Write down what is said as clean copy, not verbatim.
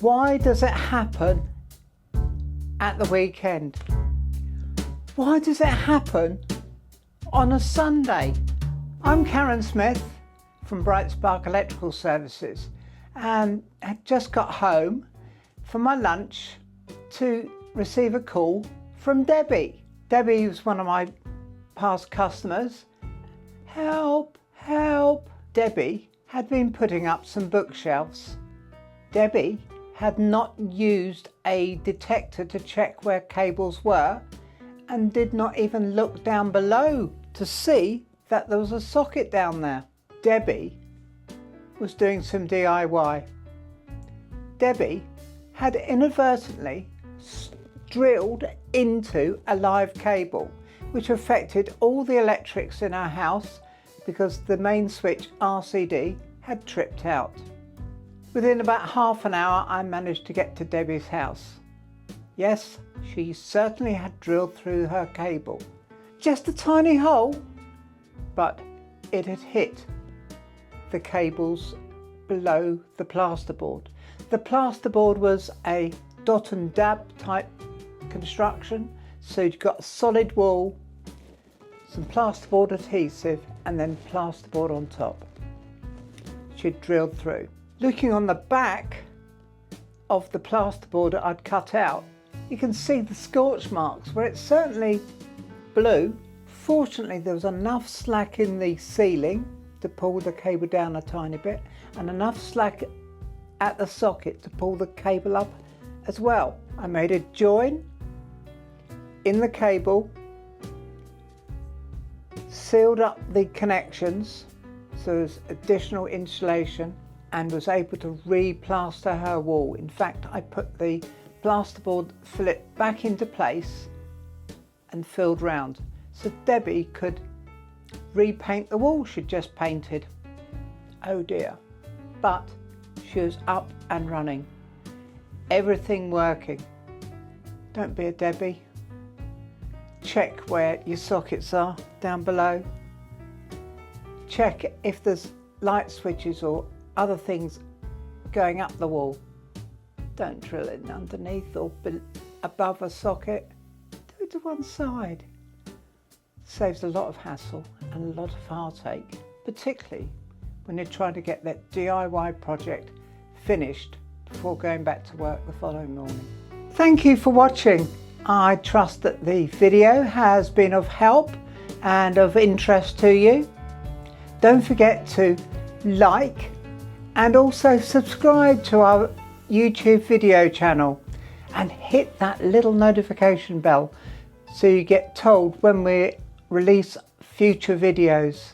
Why does it happen at the weekend? Why does it happen on a Sunday? I'm Karen Smith from Bright Spark Electrical Services and had just got home for my lunch to receive a call from Debbie. Debbie was one of my past customers. Help, help. Debbie had been putting up some bookshelves. Debbie had not used a detector to check where cables were and did not even look down below to see that there was a socket down there. Debbie was doing some DIY. Debbie had inadvertently drilled into a live cable, which affected all the electrics in our house because the main switch RCD had tripped out. Within about half an hour, I managed to get to Debbie's house. Yes, she certainly had drilled through her cable. Just a tiny hole, but it had hit the cables below the plasterboard. The plasterboard was a dot and dab type construction, so you've got a solid wall, some plasterboard adhesive, and then plasterboard on top. She'd drilled through. Looking on the back of the plasterboard that I'd cut out, you can see the scorch marks where it's certainly blue. Fortunately, there was enough slack in the ceiling to pull the cable down a tiny bit and enough slack at the socket to pull the cable up as well. I made a join in the cable, sealed up the connections so there's additional insulation, and was able to re-plaster her wall. In fact, I put the plasterboard fillet back into place and filled round so Debbie could repaint the wall she'd just painted. Oh dear. But she was up and running. Everything working. Don't be a Debbie. Check where your sockets are down below. Check if there's light switches or other things going up the wall. Don't drill it underneath or above a socket. Do it to one side. Saves a lot of hassle and a lot of heartache, particularly when you're trying to get that DIY project finished before going back to work the following morning. Thank you for watching. I trust that the video has been of help and of interest to you. Don't forget to like and also subscribe to our YouTube video channel and hit that little notification bell so you get told when we release future videos.